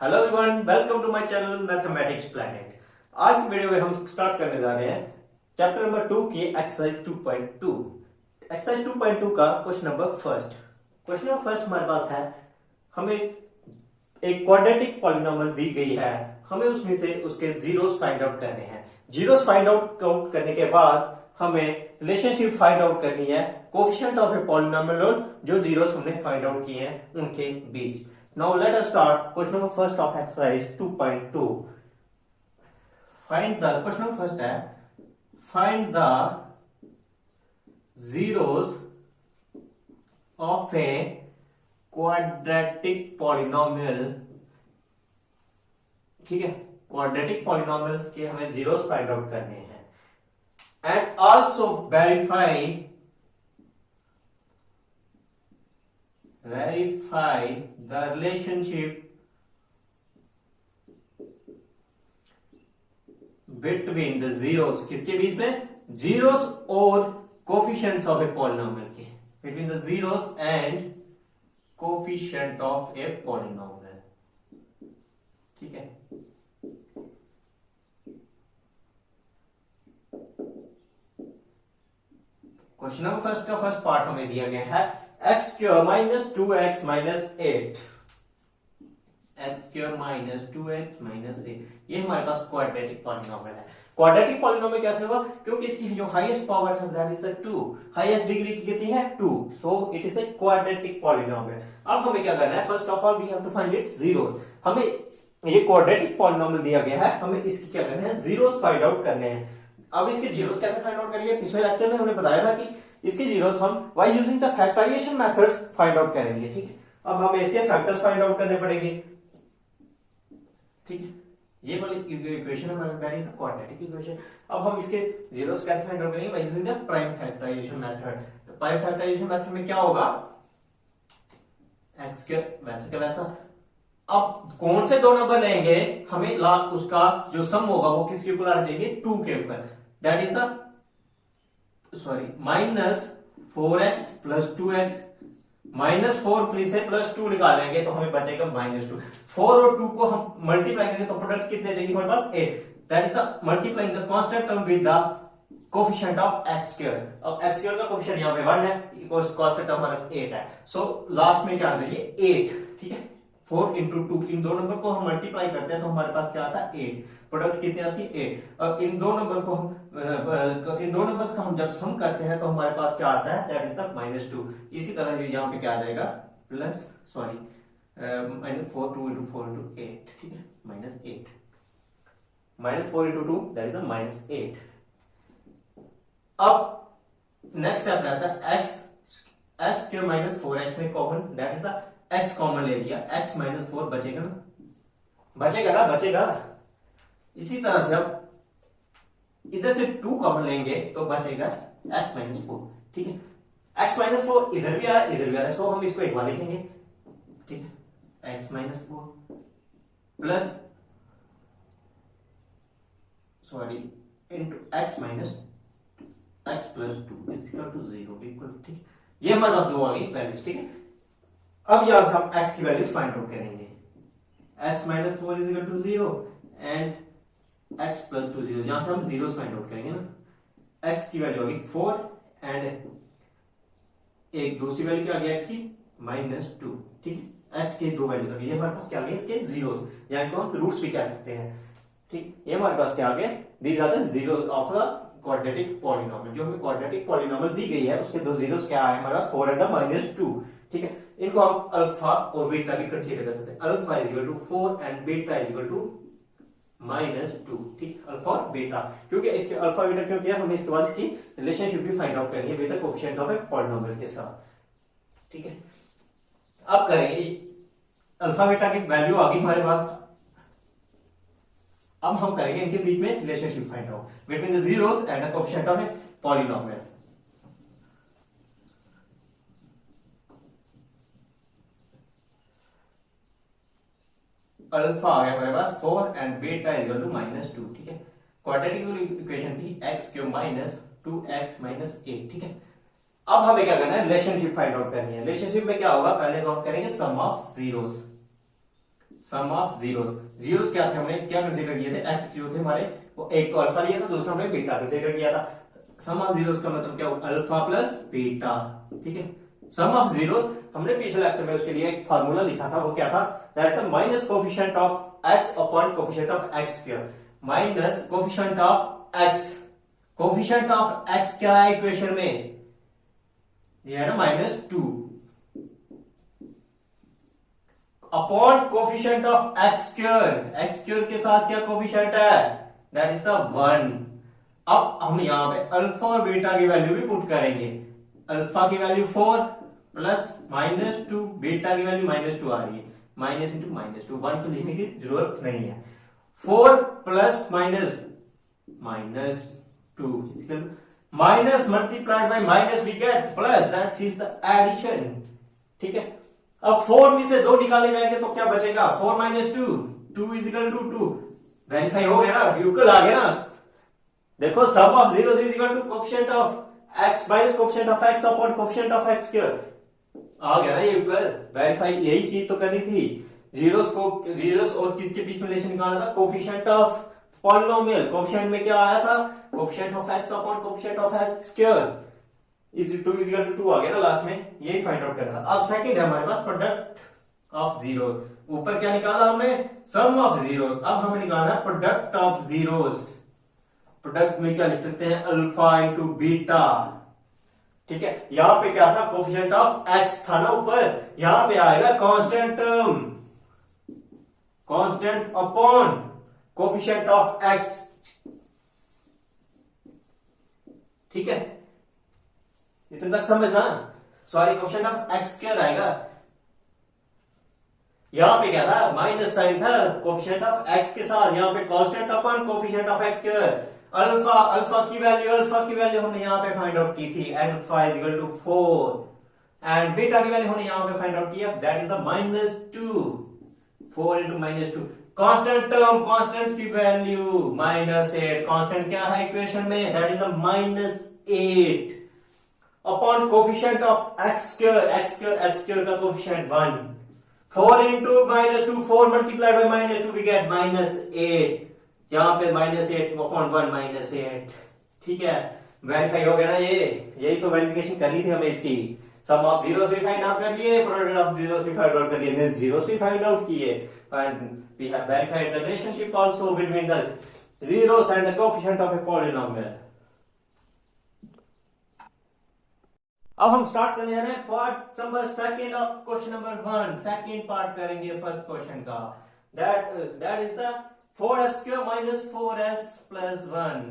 Hello everyone, welcome to my channel mathematics planet. आज की video में हम स्टार्ट करने जा रहे हैं चैप्टर नंबर 2 की एक्सरसाइज 2.2। एक्सरसाइज 2.2 का क्वेश्चन नंबर फर्स्ट हमारे पास है। हमें एक क्वाड्रेटिक पॉलिनोमियल दी गई है, हमें उसमें से उसके जीरोस फाइंड आउट करने हैं। जीरोस फाइंड आउट काउंट करने के बाद हमें रिलेशनशिप फाइंड आउट करनी है कोएफिशिएंट ऑफ ए पॉलिनोमियल और जो जीरोस हमने फाइंड आउट किए हैं उनके बीच। Now let us start question number first of exercise 2.2. Question number first है find the zeros of a quadratic polynomial। ठीक है, quadratic polynomial के हमें zeros find out करने हैं and also verify the relationship between the zeros। किसके बीच में? zeros और coefficients of a polynomial के, between the zeros and coefficient of a polynomial। ठीक है, क्वेश्चन नंबर फर्स्ट का फर्स्ट पार्ट हमें दिया गया है X square minus 2x minus 8। X square minus 2x minus 8 ये हमारे पास क्वाड्रेटिक पॉलिनोमियल है। क्वाड्रेटिक पॉलिनोमियल कैसे हुआ? क्योंकि इसकी जो हाईएस्ट पावर है that is the 2, highest degree की कितनी है? 2, so it is a quadratic polynomial. अब हमें क्या करना है? First of all we have to find its zeros. हमें ये क्वाड्रेटिक पॉलिनोमियल दिया गया है, हमें इसकी क्या करना है? जीरोस फाइंड आउट करने हैं। अब इसके जीरोस कैसे फाइंड आउट करेंगे? पिछले लेक्चर में हमने बताया था कि इसके जीरोस हम by using the factorization methods find out करेंगे। ठीक है, अब हमें इसके फैक्टर्स फाइंड आउट करने पड़ेंगे। ठीक है, ये वाली इक्वेशन हमारा that is the quadratic equation. अब हम इसके जीरोस कैसे फाइंड आउट करेंगे? By using the prime factorization method. Prime factorization method में क्या होगा? एक्स के वैसे का वैसा। अब कौन से दो नंबर लेंगे? हमें उसका जो सम होगा वो किसके ऊपर आना चाहिए? 2 के ऊपर। That is the minus 4x plus 2x minus 4 plus से प्लस 2 निकालेंगे तो हमें बचेगा माइनस 2। 4 और 2 को हम मल्टीप्लाई करेंगे तो प्रोडक्ट कितने चाहिए हमारे पास? 8। That is the multiplying the constant term with the coefficient of x square. अब x स्क्वायर का कोएफिशिएंट यहां पे 1 है, कांस्टेंट टर्म हमारे पास 8 है, सो लास्ट में क्या आना चाहिए? 8। ठीक है, 4 इंटू 2, इन दो नंबर को हम मल्टीप्लाई करते हैं तो हमारे पास क्या आता है? 8। प्रोडक्ट कितनी आती है? 8। अब इन दो नंबर को हम इन दो नंबर्स का हम जब सम करते हैं तो हमारे पास क्या आता है? That is the minus 2। इसी तरह यहाँ पे क्या आ जाएगा? Plus minus 4 2 into 4 into 8। ठीक है, minus 8 minus 4 into 2 that is the minus 8। अब नेक्स्ट स्टेप रहता है एक्स स्क्वायर माइनस 4x में common, that is the x common ले लिया, x माइनस 4 बचेगा ना? बचेगा। इसी तरह से अब इधर से 2 कॉमन लेंगे तो बचेगा x माइनस 4। ठीक है, x माइनस 4 इधर भी आ रहा है, इधर भी आ रहा है, सो हम इसको एक बार लिखेंगे। ठीक है, x minus 4 plus into x minus x plus 2 is equal to 0 equal. ठीक, ये हमारे पास दो आ गई वैल्यूज। ठीक है, अब यहां से हम x की वैल्यू फाइंड आउट करेंगे। x minus 4 is equal to 0 and x plus 2 0। यहां से हम जीरोस फाइंड आउट करेंगे ना। x की वैल्यू होगी 4 एंड एक दूसरी वैल्यू क्या आ गई x की? माइनस 2। ठीक है, x की दो वैल्यूज आ गई। ये हमारे पास क्या आ गए? इसके जीरोस, या इनको हम रूट्स भी कह सकते हैं। ठीक, ये हमारे पास क्या आ गए? These are the zeros of the quadratic polynomial. जो हमें क्वाड्रेटिक पॉलिनोमियल दी गई है उसके दो जीरोस क्या है हमारे पास? 4 एंड द माइनस 2। ठीक है, इनको हम अल्फा और बीटा भी कंसीडर कर सकते हैं। Alpha is equal to 4 and beta is equal to minus 2। ठीक, अल्फा और बीटा, क्योंकि इसके अल्फा बीटा क्यों किया? हमें इसके बाद इसकी रिलेशनशिप भी फाइंड आउट करनी है with the coefficient of a polynomial के साथ। ठीक है, अब करेंगे अल्फा बीटा की वैल्यू आ गई हमारे पास। अब हम करेंगे इनके बीच में relationship find out between the zeros and the coefficient of a polynomial. Alpha आ गया हमारे पास 4 and beta is equal to minus 2। ठीक है, क्वाड्रेटिक इक्वेशन थी x cube minus 2x minus 8। ठीक है, अब हमें क्या करना है? रिलेशनशिप फाइंड आउट करनी है। रिलेशनशिप में क्या होगा? पहले तो हम करेंगे sum of zeros. Sum of zeros. Zeros क्या थे, हमने क्या कंसीडर किए थे, एक्स जो थे हमारे, वो एक तो अल्फा लिया था, दूसरा हमने बीटा कंसीडर किया था। सम ऑफ जीरोस का मतलब क्या हुआ, अल्फा प्लस बीटा। ठीक है, सम ऑफ जीरोस हमने पिछले लेक्चर में उसके लिए एक फार्मूला लिखा था, वो क्या था, that the minus coefficient of x upon coefficient of x square, minus coefficient of x. Coefficient of x क्या है इक्वेशन में, ये है ना -2, upon coefficient of x square. X square के साथ क्या कोफिशिएंट है, दैट इज द 1। अब हम यहां पे अल्फा और बीटा की वैल्यू भी पुट करेंगे। अल्फा की वैल्यू 4 प्लस -2, बीटा की वैल्यू -2 आ रही है, माइनस इंटू -2, 1 तो लिखने की जरूरत नहीं है। 4 plus -2 minus multiplied by minus we get plus, that is the addition. ठीक है, अब 4 में से 2 निकाले जाएंगे तो क्या बचेगा, 4 minus 2, 2 is equal to 2। Verify हो गया ना, यूक्ल आ गया ना। देखो sum of zeros is equal to coefficient of x minus coefficient of x upon coefficient of x square, आ गया ना ये यूक्ल। वेरीफाई यही चीज तो करनी थी, जीरोस और किसके बीच में रिलेशन निकालना था, कोफिशिएंट ऑफ पॉलिनोमियल। कोफिशिएंट में क्या आया था, coefficient of x upon coefficient of x square is 2 is equal to 2 आ गया ना लास्ट में, यही फाइंड आउट करना था। अब सेकंड है हमारे पास प्रोडक्ट ऑफ जीरो। ऊपर क्या निकाला हमने, सम ऑफ जीरोस, अब हमें निकालना है प्रोडक्ट ऑफ जीरोस। प्रोडक्ट में क्या लिख सकते हैं, अल्फा इंटू बीटा। ठीक है, यहां पे क्या था, कोफिशिएंट ऑफ एक्स था ना ऊपर, यहां पे आएगा constant term, constant upon coefficient of X. ठीक है, इतने तक समझना, sorry coefficient of x square आएगा। यहां पे क्या था, माइनस साइन था कोफिशिएंट ऑफ एक्स के साथ, यहां पे constant upon coefficient of x square. Alpha की वैल्यू हमने यहां पे फाइंड आउट की थी, alpha is equal to 4, and beta की वैल्यू हमने यहां पे फाइंड आउट किया, that is the -2, 4 into -2। Constant term, constant की वैल्यू -8, कांस्टेंट क्या है इक्वेशन में, that is the -8 upon coefficient of x square, x square का coefficient 1, 4 into -2, 4 multiplied by -2 we get -8, यहां पे -8 अपॉन 1 -8। ठीक है, वेरीफाई हो गया ना ये, यही तो वेरिफिकेशन करनी थी हमें इसकी। सम ऑफ जीरोस भी फाइंड आउट कर लिए, प्रोडक्ट ऑफ जीरोस भी फाइंड आउट कर लिए, जीरोस भी फाइंड आउट किए, and we have verified the relationship also between the zeros and the coefficient of a polynomial. अब हम स्टार्ट करने जा रहे हैं part number second of question number 1। Second part करेंगे फर्स्ट क्वेश्चन का, that is the 4s square minus 4s plus 1।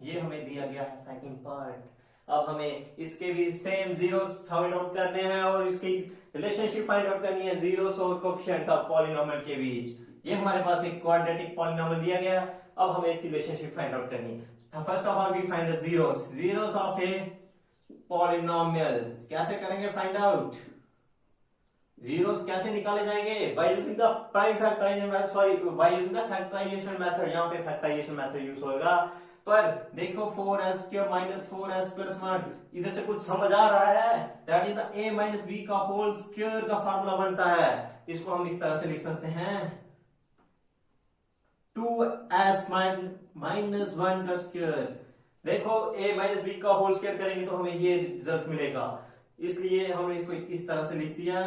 ये हमें दिया गया है सेकंड पार्ट। अब हमें इसके भी सेम जीरोस फाइंड आउट करने हैं और इसकी रिलेशनशिप फाइंड आउट करनी है जीरोस और कोफिशिएंट ऑफ पॉलिनोमियल के बीच। ये हमारे पास एक क्वाड्रेटिक पॉलिनोमियल दिया गया, अब हमें इसकी रिलेशनशिप फाइंड आउट करनी है। First of all we find the zeros of a polynomial. कैसे करेंगे फाइंड आउट, जीरोस कैसे निकाले जाएंगे, by using the prime factorization method, sorry by using the factorization method. यहां पे फैक्टराइजेशन मेथड यूज होगा, पर देखो 4s square minus 4s plus 1, इधर से कुछ समझ आ रहा है, that is the a minus b का होल स्क्वायर का फार्मूला बनता है। इसको हम इस तरह से लिख सकते हैं, 2s माइनस 1 का स्क्वायर। देखो a माइनस बी का होल स्क्वायर करेंगे तो हमें ये रिजल्ट मिलेगा, इसलिए हमने इसको इस तरह से लिख दिया।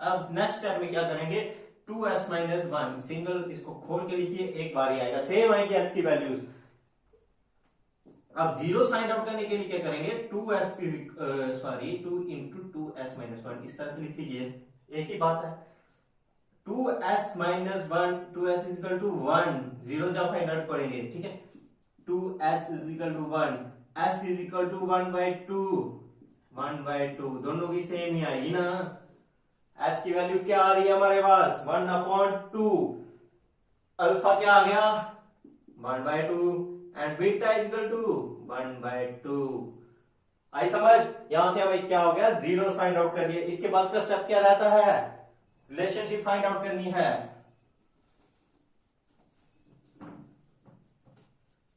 अब नेक्स्ट स्टेप में क्या करेंगे, 2s माइनस 1 सिंगल, इसको खोल के लिखिए, एक बार ही आएगा, सेम आएगी s की वैल्यूज। अब जीरोस फाइंड आउट करने के लिए क्या करेंगे, 2 इंटू 2s माइनस 1 इस तरह से लिख लीजिए, एक ही बात है। 2s minus 1, 2s is equal to 1, zero जब फाइंड आउट करेंगे, ठीक है, 2s is equal to 1, s is equal to 1/2, दोनों की सेम ही आएगी ना। s की वैल्यू क्या आ रही है हमारे पास, 1/2, अल्फा क्या आ गया 1/2, and beta is equal to 1/2। आई समझ, यहां से हमें क्या हो गया, जीरो फाइंड आउट करिए। इसके बाद का स्टेप क्या रहता है, रिलेशनशिप फाइंड आउट करनी है।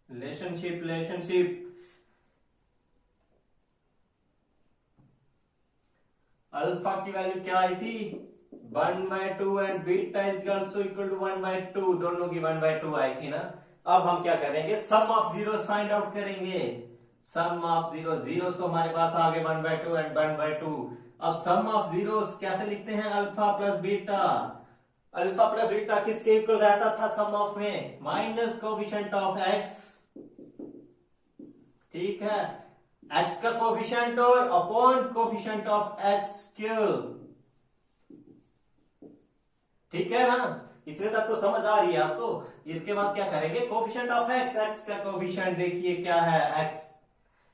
रिलेशनशिप अल्फा की वैल्यू क्या आई थी 1/2 and beta is also equal to 1/2, दोनों की 1/2 आई थी ना। अब हम क्या करेंगे, sum of zeros find out करेंगे। सम ऑफ जीरोस तो हमारे पास आ गए 1/2 एंड 1/2। अब सम ऑफ जीरोस कैसे लिखते हैं, alpha plus beta. Alpha plus beta किसके इक्वल रहता था सम ऑफ में, माइनस कोफिशिएंट ऑफ एक्स, ठीक है, एक्स का कोफिशिएंट और upon coefficient of x cube, ठीक है ना। इतने तक तो समझ आ रही है आपको। इसके बाद क्या करेंगे, कोफिशिएंट ऑफ एक्स, एक्स का कोफिशिएंट देखिए क्या है, एक्स,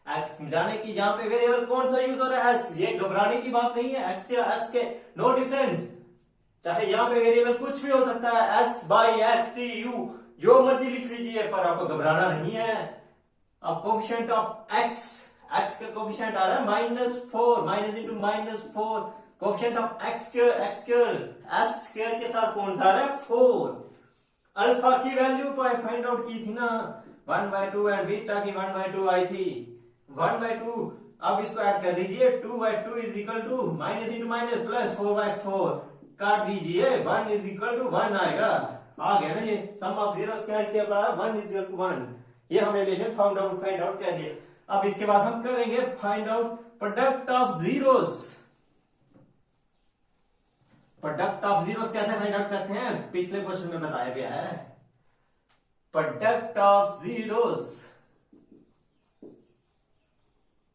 एक्स जाने की जहां पे वेरिएबल कौन सा यूज हो रहा है, एस, ये घबराने की बात नहीं है, एक्स या एस के नो डिफरेंस, चाहे यहाँ पे वेरिएबल कुछ भी हो सकता है, S by x T U जो मर्जी लिख लीजिए, पर आपको घबराना नहीं है। अब कोफिशिएंट ऑफ एक्स, एक्स का कोफिशिएंट आ रहा है -4, minus into -4, coefficient of x square, x square, S square के साथ कौन सा आ रहा है 4। अल्फा की वैल्यू फाइंड आउट की थी ना 1/2 एंड बीटा की 1/2 आई थी 1/2। अब इसको ऐड कर दीजिए, 2/2 is equal to minus into minus plus 4/4, काट दीजिए 1 इज इक्वल टू 1 आएगा, आ गया ना ये सम ऑफ जीरोस क्या है, 1 इज इक्वल टू 1। ये हमने रिलेशन फाइंड आउट कर लिया। अब इसके बाद हम करेंगे find out product of zeros. Product of zeros कैसे फाइंड आउट करते हैं, पिछले क्वेश्चन में बताया गया है। Product of zeros,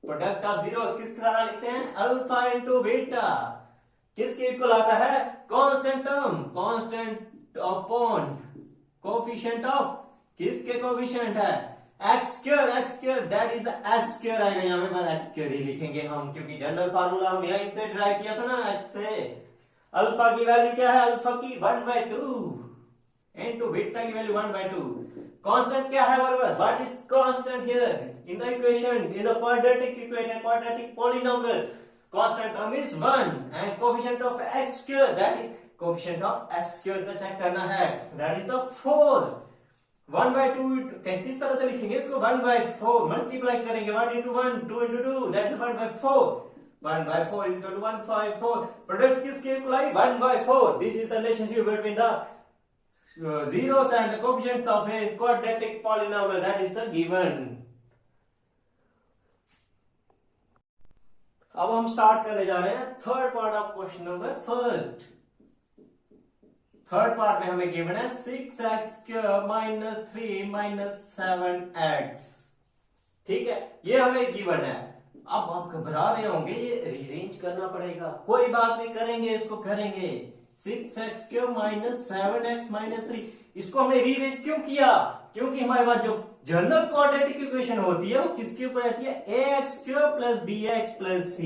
product of zeros किस तरह लिखते हैं, अल्फा इंटू बीटा, किसके इक्वल आता है, constant term, constant upon coefficient of, किसके कोफिशिएंट है, X square, that is the S square आएगा, यहाँ पे एक्स स्क्वायर ही लिखेंगे हम, क्योंकि जनरल फार्मूला हम यहीं से ड्राइव किया था ना एक्स से। अल्फा की वैल्यू क्या है, अल्फा की 1/2 इनटू बीटा की वैल्यू 1/2। कांस्टेंट क्या है हमारे पास, what is constant here in the equation, in the quadratic equation, quadratic polynomial, constant term is 1 and coefficient of x square, that is coefficient of s square का check करना है, that is the 4। 1/2 किस तरह से लिखेंगे इसको, 1/4 multiply करेंगे, 1 into 1, 2 into 2, that is 1/4, 1/4 is equal to 1/4। Product किसके इक्वल आई, 1/4। This is the relationship between the zeros and the coefficients of a quadratic polynomial, that is the given। अब हम स्टार्ट करने जा रहे हैं third part of question number first. Third part में हमें गिवन है 6x² माइनस 3 माइनस 7x, ठीक है, ये हमें गिवन है। अब आप घबरा रहे होंगे, ये रीअरेंज करना पड़ेगा, कोई बात नहीं, करेंगे, इसको करेंगे। 6x³ माइनस 7x माइनस 3, इसको हमने रीअरेंज क्यों किया, क्योंकि हमारे पास जो जनरल क्वाड्रेटिक इक्वेशन होती है वो किसके ऊपर रहती है, ax³ plus bx plus c,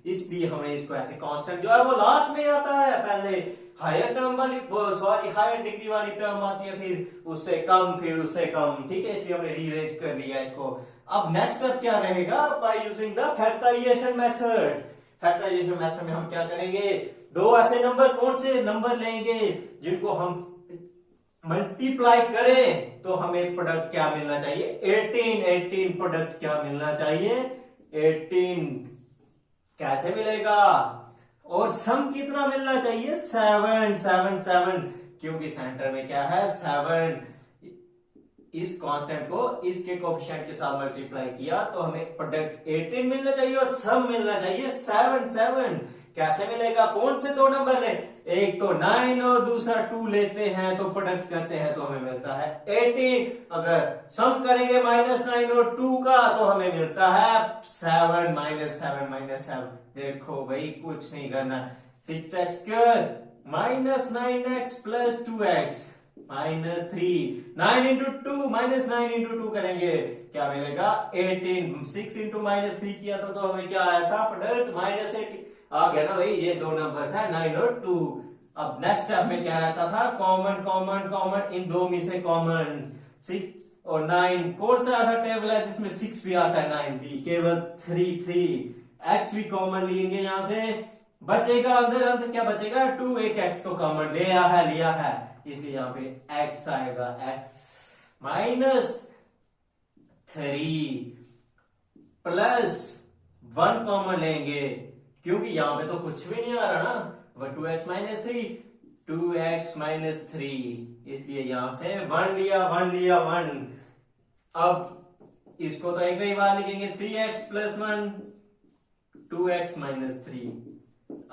इसलिए हमने इसको ऐसे कांस्टेंट जो है वो लास्ट में आता है, पहले हायर टर्म वाली, सॉरी हायर डिग्री वाली टर्म आती है, फिर उससे कम, फिर उससे कम, ठीक है, इसलिए हमने रीअरेंज कर लिया इसको। अब नेक्स्ट स्टेप क्या रहेगा, by using the factorization method. Factorization method में हम क्या करेंगे, दो ऐसे नंबर, कौन से नंबर लेंगे जिनको हम मल्टीप्लाई करें तो हमें प्रोडक्ट क्या मिलना चाहिए, 18 प्रोडक्ट क्या मिलना चाहिए, 18 कैसे मिलेगा, और सम कितना मिलना चाहिए, 7, क्योंकि सेंटर में क्या है 7, इस कांस्टेंट को इसके कोफिशिएंट के साथ मल्टीप्लाई किया तो हमें प्रोडक्ट 18 मिलना चाहिए और सम मिलना चाहिए 7। कैसे मिलेगा, कौन से दो नंबर ले, एक तो 9 और दूसरा 2 लेते हैं तो प्रोडक्ट करते हैं तो हमें मिलता है 18। अगर सम करेंगे -9 और 2 का तो हमें मिलता है 7 -7। देखो भाई कुछ नहीं करना, 6x² minus 9x plus 2x minus 3, 9 into 2 minus 9 into 2 करेंगे क्या मिलेगा 18। 6 into -3 किया था तो हमें क्या आया था, प्रोडक्ट -18 आ गया ना भाई, ये दो नंबर्स है 9 और 2। अब नेक्स्ट स्टेप में क्या रहता था, कॉमन, इन दो में से कॉमन 6 और 9, कौन सा ऐसा टेबल है जिसमें 6 भी आता है 9 भी, केवल 3 x भी कॉमन लेंगे, यहां से बचेगा अंदर क्या बचेगा 2, एक x तो कॉमन लिया है, इसलिए यहाँ पे x आएगा, x -3 प्लस 1 कॉमन लेंगे, क्योंकि यहाँ पे तो कुछ भी नहीं आ रहा ना, 2x-3, 2x-3, इसलिए यहां से 1 लिया 1। अब इसको तो एक ही बार लिखेंगे, 3x + 1, 2x-3।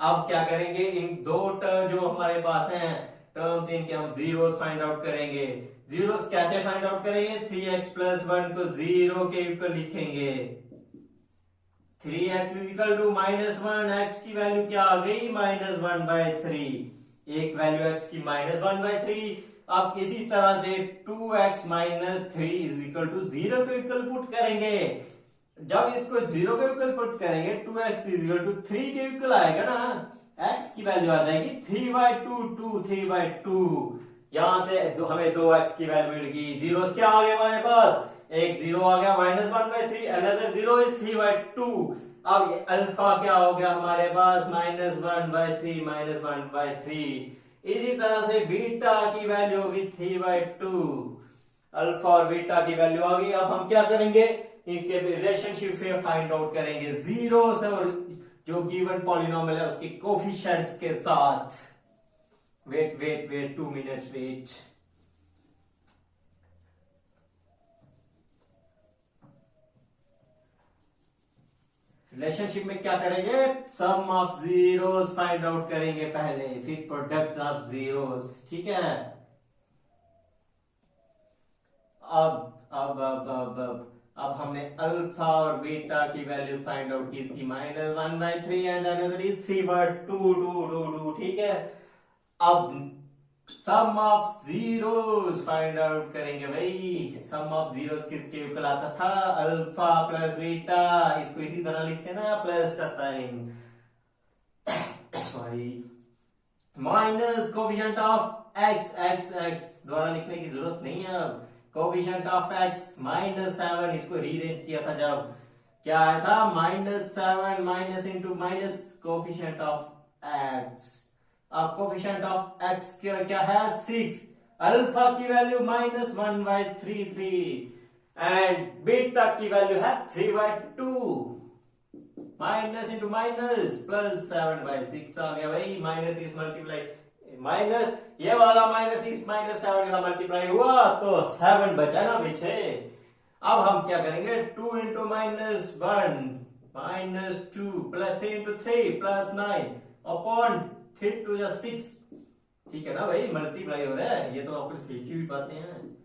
अब क्या करेंगे, इन दो टर्म जो हमारे पास हैं टर्म्स, इनके हम जीरोस फाइंड आउट करेंगे। जीरोस कैसे फाइंड आउट करेंगे, 3x + 1 को 0 के इक्वल लिखेंगे। 3x = -1, x की वैल्यू क्या आ गई, -1/3, एक वैल्यू x की -1/3। अब इसी तरह से 2x-3 = 0 के इक्वल पुट करेंगे। जब इसको 0 के इक्वल पुट करेंगे, 2x = 3 के इक्वल आएगा ना, x की वैल्यू आ जाएगी 3/2, 3/2। यहां से हमें 2x की वैल्यू मिल गई। जीरो क्या आ गया हमारे पास, एक 0 आ गया, -1/3, अनदर 0 इज 3/2। अब अल्फा क्या हो गया हमारे पास, -1/3, -1/3। इसी तरह से बीटा की वैल्यू होगी 3/2। अल्फा और बीटा की वैल्यू आ गई। अब हम क्या करेंगे, इनके रिलेशनशिप फिर फाइंड आउट करेंगे, जीरो से और जो गिवन पॉलिनोमियल है उसके कोफिशिएंट्स के साथ। Wait 2 minutes wait. रिलेशनशिप में क्या करेंगे, sum of zeros find out करेंगे पहले, फिर प्रोडक्ट ऑफ जीरोस, ठीक है। अब हमने अल्फा और बीटा की वैल्यू फाइंड आउट की थी, -1/3 एंड अनदर इज 3/2, ठीक है। अब sum of zeros find out करेंगे भाई। सम ऑफ जीरोस किसके इक्वल आता था, अल्फा प्लस बीटा। इसको इसी तरह लिखते हैं ना, प्लस का sign, sorry, minus coefficient of x द्वारा लिखने की जरूरत नहीं है। अब कोफिशिएंट ऑफ x -7, इसको रीअरेंज किया था जब, क्या आया था, -7 minus into minus coefficient of x। अब कोफिशिएंट ऑफ x क्या है, 6। अल्फा की वैल्यू -1/3 एंड बीटा की वैल्यू है 3/2। माइनस इंटू माइनस प्लस 7/6 आ गया भाई। माइनस इस मल्टीप्लाई माइनस, ये वाला माइनस इस -7 का मल्टीप्लाई हुआ तो 7 बचा ना पीछे। अब हम क्या करेंगे, 2 × -1 -2 प्लस 3 × 3 + 9 अपॉन 3 × 2 = 6, ठीक है ना भाई, मल्टीप्लाई हो रहा है, ये तो आपको सीखी हुई बातें हैं।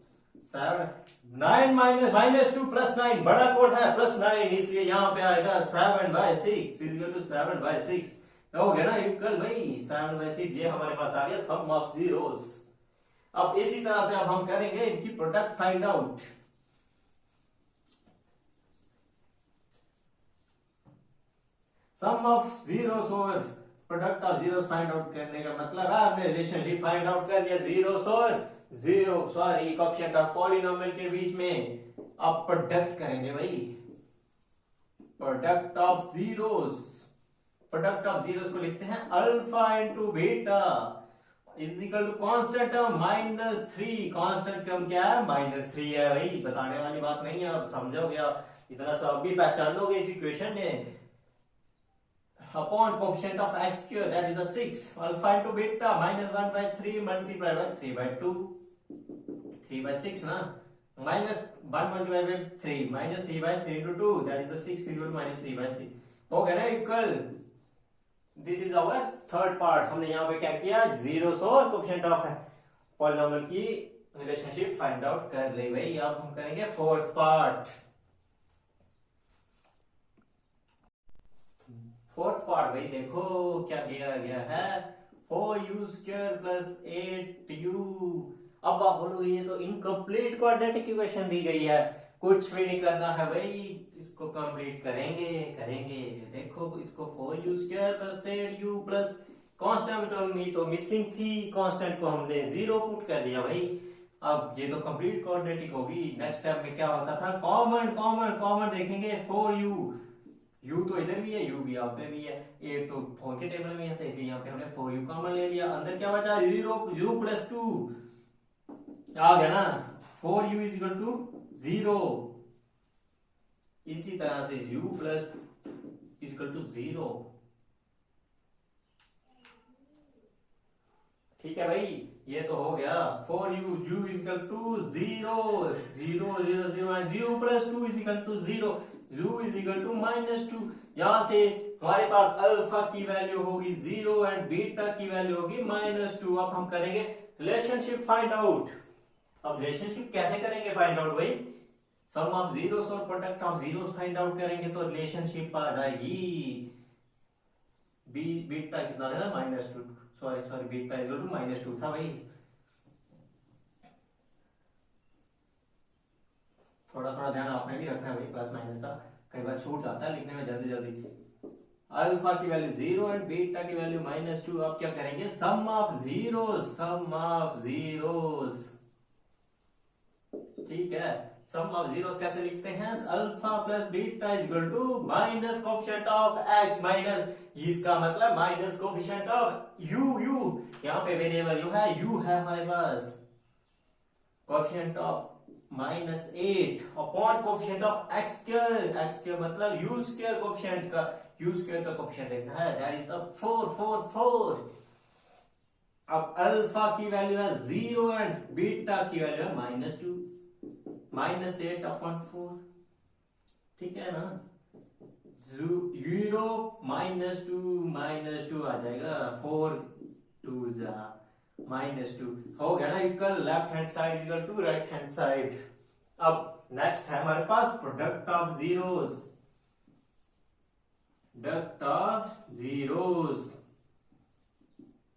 9 -2 + 9 बड़ा कोड है, +9, इसलिए यहां पे आएगा 7/6 = 7/6, हो गया ना इक्वल भाई, 7/6। ये हमारे पास आ गया सम ऑफ जीरोस। अब इसी तरह से अब हम करेंगे इनकी product find out. Sum of zeros और product of zeros find out करने का मतलब है हमने रिलेशनशिप फाइंड आउट कर लिया जीरोस और कोएफिशिएंट ऑफ पॉलिनोमियल के बीच में। अब प्रोडक्ट करेंगे भाई, product of zeros. Product of zeros को लिखते हैं alpha into beta is equal to constant term -3। Constant term क्या है, -3 है भाई, बताने वाली बात नहीं है, अब समझोगे आप, इतना सब भी पहचान लोगे इस इक्वेशन में। Upon coefficient of x² that is 6, alpha into beta -1/3 multiply by 3/2, 3/6 ना, -1 multiply by 3 -3/3 into 2 that is 6 = -3/6, हो गया ना equal. This is our third part. हमने यहाँ पे क्या किया, जीरोस और कोफिशिएंट ऑफ पॉलिनोमियल की रिलेशनशिप फाइंड आउट कर ली भाई। अब हम करेंगे फोर्थ पार्ट। फोर्थ पार्ट भाई देखो क्या दिया गया है, 4u² + 8u। अब आप बोलोगे ये तो इनकम्प्लीट क्वाड्रेटिक इक्वेशन दी गई है, कुछ भी नहीं करना है भाई, इसको कंप्लीट करेंगे। देखो इसको 4u² + 8u प्लस कांस्टेंट तो मिसिंग थी, कांस्टेंट को हमने 0 पुट कर दिया भाई। अब ये तो कंप्लीट क्वाड्रेटिक होगी। नेक्स्ट स्टेप में क्या होता था, कॉमन देखेंगे 4u, u तो इधर भी है, u भी यहाँ पे भी है, ये तो 4 के टेबल में है, इसलिए यहाँ पे हमने 4u कॉमन ले लिया। अंदर क्या बचा, 0 u + 2 आ गया ना, 4u = 0। इसी तरह से u + = 0। ठीक है भाई, ये तो हो गया। For u u is equal to zero, zero zero zero, zero plus two is equal to zero, u is equal to -2। यहां से हमारे पास अल्फा की वैल्यू होगी जीरो एंड बीटा की वैल्यू होगी -2। अब हम करेंगे रिलेशनशिप फाइंड आउट। अब रिलेशनशिप कैसे करेंगे फाइंड आउट भाई? सम ऑफ जीरोस और product of zeros find out करेंगे तो रिलेशनशिप आ जाएगी। बीटा कितना था? -2। Sorry sorry, beta equal to -2 था भाई। थोड़ा थोड़ा ध्यान आपने भी रखना है भाई, प्लस माइनस का कई बार छूट जाता है लिखने में जल्दी जल्दी। अल्फा की वैल्यू जीरो एंड बीटा की वैल्यू -2। अब क्या करेंगे? Sum of zeros, sum of zeros. ठीक है, सम ऑफ जीरोस कैसे लिखते हैं? Alpha plus beta is equal to minus coefficient of x minus, इसका मतलब minus coefficient of u. U यहाँ पे वेरिएबल यू है, यू है हमारे पास। Coefficient of -8 upon coefficient of x square, x square मतलब यू स्क्वायर कोफिशिएंट का, यू स्क्वायर का कोफिशिएंट देखना है, दैट इज द 4। अब अल्फा की वैल्यू है 0 एंड बीटा की वैल्यू है -2, -8 अपॉन 4। ठीक है ना? 0 -2 आ जाएगा, 4 2 जा -2 हो गया ना equal. Left hand side equal to right hand side. अब नेक्स्ट है हमारे पास product of zeros, product of zeros.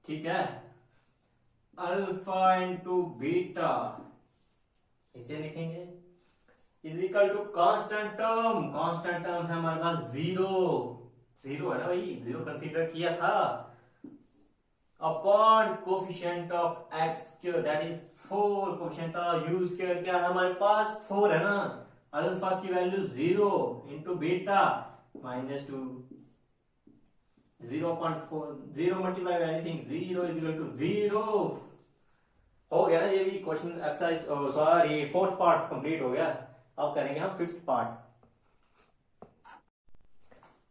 ठीक है, अल्फा इंटू बीटा इसे लिखेंगे is equal to constant term, constant term है हमारे पास जीरो, जीरो है ना भाई, जीरो कंसीडर किया था, upon coefficient of x square that is 4, coefficient of U square क्या है हमारे पास? 4 है ना। अल्फा की value 0 into beta -2, 0.4, 0 multiply by anything, 0 is equal to 0। हो गया ना ये भी question exercise, sorry fourth part complete हो गया। अब करेंगे हम फिफ्थ पार्ट।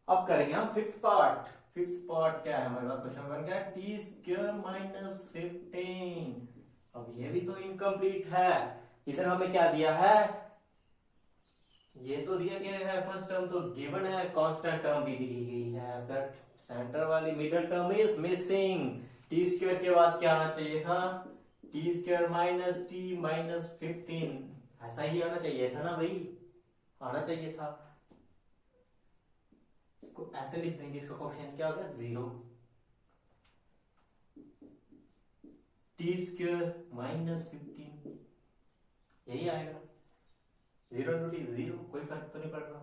अब करेंगे हम फिफ्थ पार्ट। फिफ्थ पार्ट क्या है हमारे पास? क्वेश्चन बन गया टी स्क्वायर -15। अब ये भी तो इनकम्प्लीट है। इधर हमें क्या दिया है? ये तो दिया गया है फर्स्ट टर्म तो गिवन है, कांस्टेंट टर्म भी दी गई है, बट सेंटर वाली middle term is missing. T square के बाद क्या आना चाहिए था? टी स्क्वायर -t -15, ऐसा ही आना चाहिए था ना भाई, आना चाहिए था। इसको ऐसे लिख देंगे, इसका कोफिशिएंट क्या हो गया? 0। टी स्क्वायर -15 यही आएगा, 0 इंटू टी 0, कोई फर्क तो नहीं पड़ रहा।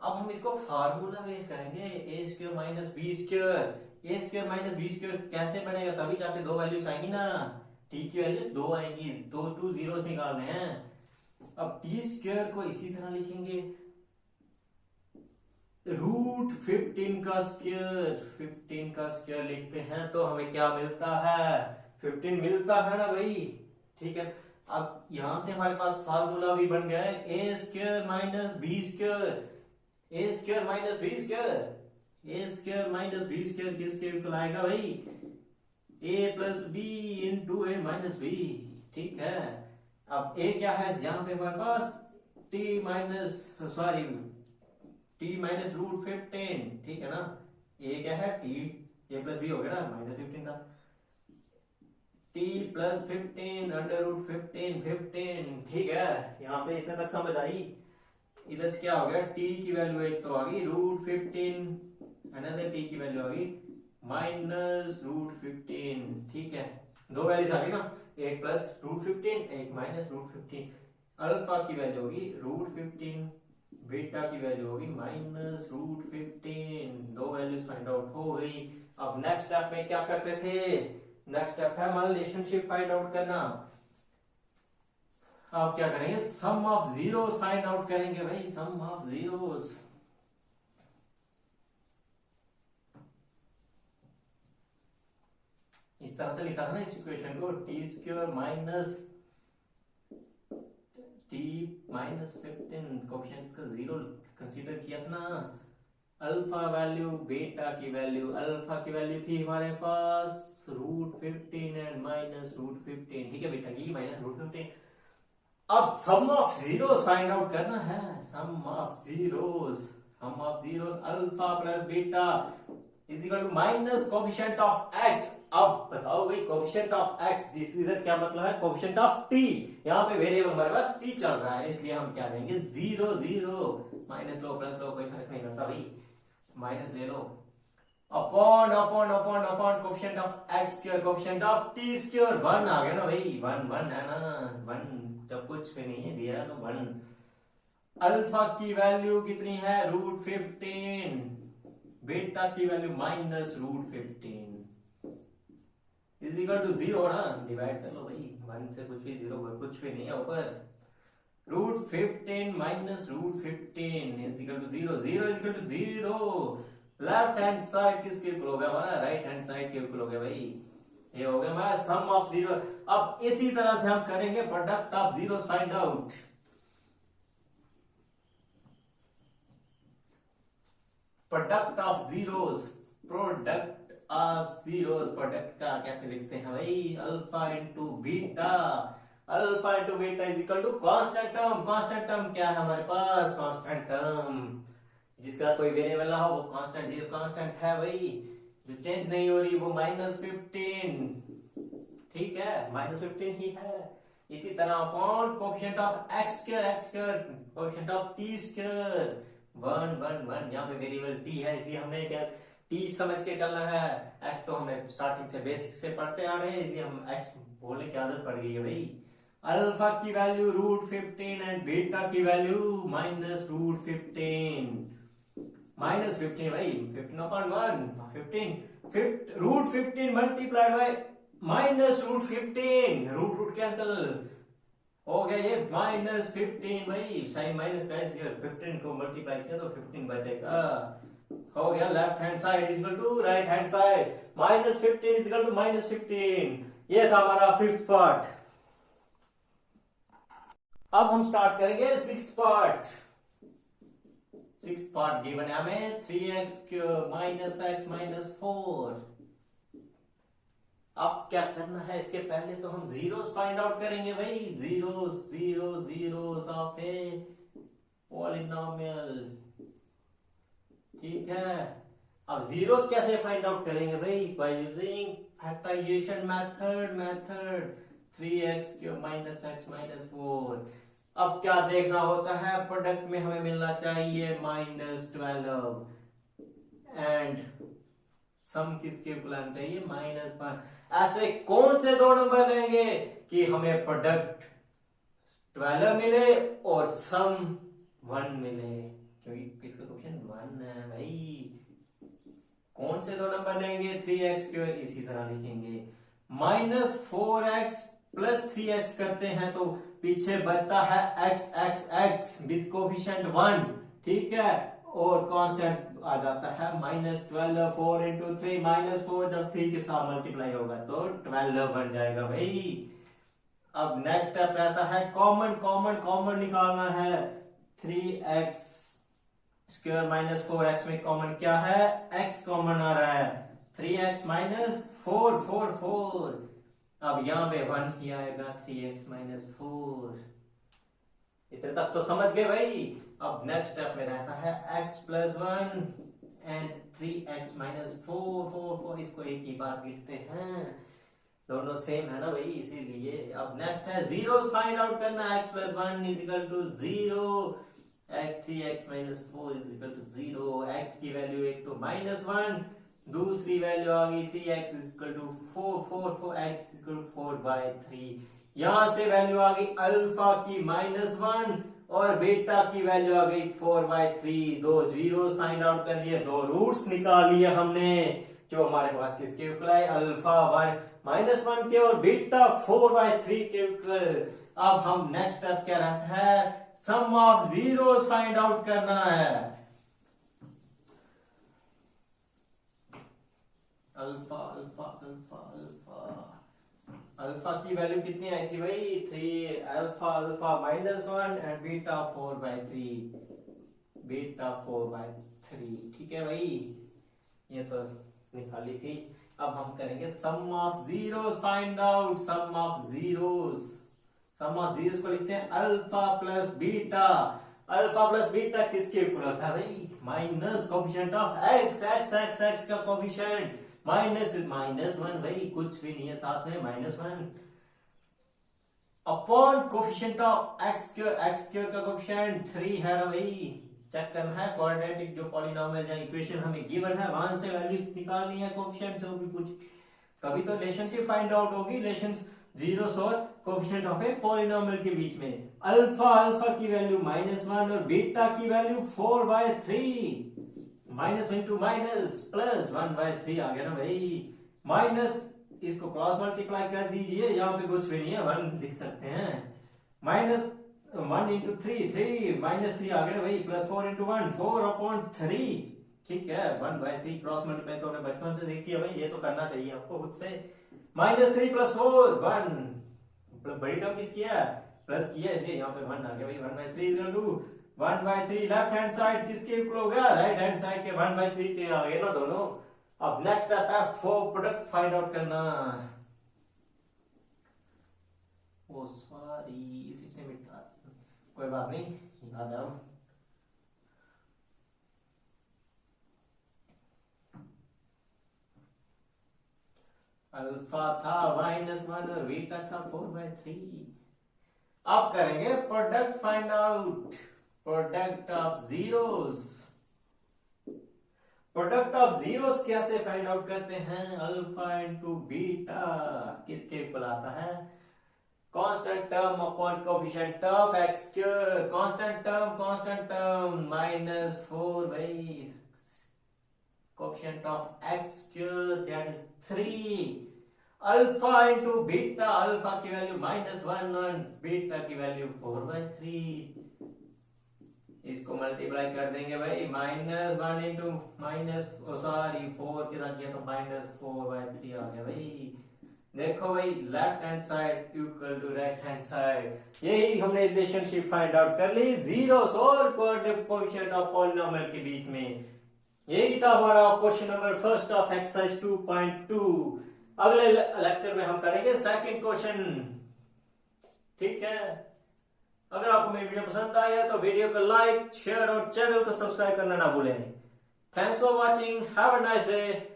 अब हम इसको फार्मूला बेस करेंगे, ए square minus b square. A square minus b square कैसे बनेगा? तभी जाके दो वैल्यूज आएंगी ना, टी की वैल्यूज 2 आएंगी, 2 जीरोस निकालने हैं। अब टी स्क्वायर को इसी तरह लिखेंगे, √15 का स्क्वायर, 15 का स्क्वायर लिखते हैं तो हमें क्या मिलता है? 15 मिलता है ना भाई। ठीक है, अब यहां से हमारे पास फार्मूला भी बन गया है, a square minus b square, a square minus b square, a square minus b square किसके इक्वल आएगा भाई? A plus b into a minus b. ठीक है, अब ए क्या है जहां पे हमारे पास? T minus sorry t minus √15। ठीक है ना, ए क्या है? टी, ए प्लस बी हो गया ना, -15 था, टी प्लस 15 √15 15। ठीक है, यहाँ पे इतने तक समझ आई। इधर से क्या हो गया? टी की वैल्यू एक तो आ गई √15, अनदर टी की वैल्यू आ गई -√15। ठीक है, दो वैल्यूज आ गई ना, एक प्लस √15 एक माइनस √15। अल्फा की वैल्यू होगी √15, बीटा की वैल्यू होगी -√15। दो वैल्यूज फाइंड आउट हो गई। अब नेक्स्ट स्टेप में क्या करते थे? नेक्स्ट स्टेप है हमारा रिलेशनशिप फाइंड आउट करना। अब क्या करेंगे? Sum of zeros find out करेंगे भाई, सम ऑफ जीरोस। इस तरह से लिखा था ना इस इक्वेशन को, T square minus T -15, coefficients का 0 कंसीडर किया था ना। अल्फा वैल्यू, बीटा की वैल्यू, अल्फा की वैल्यू थी हमारे पास √15 एंड -√15, ठीक है बेटा, ये -√15। अब sum of zeros find out करना है, sum of zeros alpha plus beta is equal to minus coefficient of x. अब बताओ भाई कोफिशिएंट ऑफ एक्स, दिस इधर क्या मतलब है, कोफिशिएंट ऑफ टी। यहाँ पे वेरिएबल हमारे पास टी चल रहा है, इसलिए हम क्या लेंगे, 0 0, माइनस लो प्लस लो कोई फर्क नहीं पड़ता भाई, माइनस ले लो, upon upon upon upon coefficient of x square coefficient of t square, 1 आ गया ना भाई, 1 1 है ना, 1 जब कुछ भी नहीं है दिया तो 1। अल्फा की वैल्यू कितनी है, √15, बीटा की वैल्यू -√15 इज इक्वल टू 0 ना, डिवाइड कर लो भाई, 1 से कुछ भी 0 कुछ भी नहीं है ऊपर, √15 -√15 is equal to 0, 0 is equal to 0। Left hand side किसके इक्वल हो गया हमारा, राइट हैंड साइड के इक्वल हो गया भाई, ये हो गया हमारा सम ऑफ जीरो। अब इसी तरह से हम करेंगे product of zeros find out. Product of zeros, product का कैसे लिखते हैं भाई, alpha into beta, alpha into beta is equal to constant term. Constant term क्या है हमारे पास, कांस्टेंट टर्म जिसका कोई वेरिएबल ना हो वो कांस्टेंट, जीरो कांस्टेंट है भाई, जो चेंज नहीं हो रही वो -15, ठीक है, -15 ही है। इसी तरह upon coefficient of x square coefficient of t square, 1 1 1, यहाँ पे वेरिएबल टी है इसलिए हमने क्या टी समझ के चलना है, एक्स तो हमें स्टार्टिंग से बेसिक से पढ़ते आ रहे हैं इसलिए हम एक्स बोलने की आदत पड़ गई है भाई। अल्फा की वैल्यू √15 एंड बीटा की वैल्यू -√15, -15 भाई, 15/1 15 √15 मल्टीप्लाइड बाय -√15, रूट कैंसिल हो गया, ये -15 भाई, साइन माइनस का है, 15 को मल्टीप्लाई किया तो 15 बचेगा, हो गया left hand side is equal to right hand side, -15 is equal to -15। ये था हमारा फिफ्थ पार्ट। अब हम स्टार्ट करेंगे sixth part. Sixth part given है हमें 3x³ -x -4। अब क्या करना है, इसके पहले तो हम जीरोस फाइंड आउट करेंगे भाई, जीरोस ऑफ ए पॉलिनोमियल, ठीक है। अब जीरोस कैसे फाइंड आउट करेंगे भाई, by using factorization method 3x³ -x -4। अब क्या देखना होता है, प्रोडक्ट में हमें मिलना चाहिए -12 एंड सम किसके बुलाना चाहिए -1। ऐसे कौन से दो नंबर लेंगे कि हमें प्रोडक्ट 12 मिले और सम 1 मिले, क्योंकि किसका क्वेश्चन 1 है भाई। कौन से दो नंबर लेंगे, 3x², इसी तरह लिखेंगे, -4x प्लस 3x करते हैं तो पीछे बचता है x विद कोफिशिएंट 1, ठीक है, और कांस्टेंट आ जाता है -12, 4 into 3 -4, जब 3 के साथ मल्टीप्लाई होगा तो 12 बन जाएगा भाई। अब नेक्स्ट स्टेप रहता है कॉमन निकालना है, 3x² -4x में कॉमन क्या है, x कॉमन आ रहा है, 3x -4 अब यहां पे 1 ही आएगा, 3x -4। इतने तक तो समझ गए भाई। अब नेक्स्ट स्टेप में रहता है x + 1 एंड 3x -4, इसको एक ही बात लिखते हैं, दोनों सेम है ना भाई, इसीलिए। अब नेक्स्ट है जीरोस फाइंड आउट करना, x + 1 = 0, 3x -4 = 0, x की वैल्यू एक तो -1, दूसरी वैल्यू आ गई 3x = 4, x = 4/3। यहां से वैल्यू आ गई अल्फा की -1 और बीटा की वैल्यू आ गई 4/3। दो जीरो फाइंड आउट कर लिए, दो रूट्स निकाल लिए हमने, जो हमारे पास किसके इक्वल है, अल्फा -1 के और बीटा 4/3 के इक्वल। अब हम नेक्स्ट स्टेप क्या रहता है, sum of zeros find out करना है। अल्फा की वैल्यू कितनी आई थी भाई, 3, अल्फा -1 एंड बीटा 4/3, ठीक है भाई, ये तो निकाली थी। अब हम करेंगे sum of zeros find out sum of zeros. Sum of zeros को लिखते हैं alpha plus beta. Alpha plus beta किसके इक्वल होता है भाई? Minus coefficient of x. X x x का कोफिशिएंट माइनस वन भाई, कुछ भी नहीं है साथ में -1 upon coefficient of x square का कोफिशिएंट 3 है ना भाई। चेक करना है क्वाड्रेटिक जो पॉलिनोमियल या इक्वेशन हमें गिवन है वहां से वैल्यूज निकालनी है कोफिशिएंट से भी कुछ। कभी तो रिलेशनशिप फाइंड आउट होगी, रिलेशन जीरोस और कोफिशिएंट ऑफ ए पॉलिनोमियल के बीच में। अल्फा की वैल्यू -1 और बीटा की value 4/3। Minus into minus plus 1/3 आ गया ना भाई। माइनस इसको क्रॉस मल्टीप्लाई कर दीजिए, यहाँ पे कुछ भी नहीं है 1 लिख सकते हैं। -1 इंटू 3 -3 आ गया ना भाई। Plus 4 into 1 4/3। ठीक है 1/3 क्रॉस मल्टीप्लाई तो हमने बचपन से देखी है भाई, ये तो करना चाहिए आपको खुद से। -3 + 4 1 बड़ी टर्म किसकी है? प्लस की है, इसलिए यहाँ पे 1 आ गया भाई। 1/3 1/3 लेफ्ट हैंड साइड किसके इक्वल हो गया? राइट हैंड साइड के 1/3 के आ गए ना दोनों। अब नेक्स्ट स्टेप है प्रोडक्ट फाइंड आउट करना। ओ सॉरी फिर से मिटा, कोई बात नहीं, याद आओ। अल्फा था -1 और बीटा था 4/3। अब करेंगे product find out. Product of zeros. Product of zeros कैसे फाइंड आउट करते हैं? अल्फा इंटू बीटा किसके इक्वल आता है? Constant term upon coefficient of x square. Constant term -4 भाई। Coefficient of x square that is 3। Alpha into beta, alpha की value -1 और beta की वैल्यू 4/3। इसको मल्टीप्लाई कर देंगे भाई। -1 इंटू -4 के साथ किया तो -4/3 आ गया भाई। देखो भाई left hand side equal to right hand side. यही हमने रिलेशनशिप फाइंड आउट कर ली जीरोस और कोएफिशिएंट ऑफ पॉलिनोमियल के बीच में। यही था हमारा question number first of exercise 2.2। अगले लेक्चर में हम करेंगे सेकंड क्वेश्चन। ठीक है, अगर आपको मेरी वीडियो पसंद आई है तो वीडियो को लाइक शेयर और चैनल को सब्सक्राइब करना ना भूलें। Thanks for watching, have a nice day.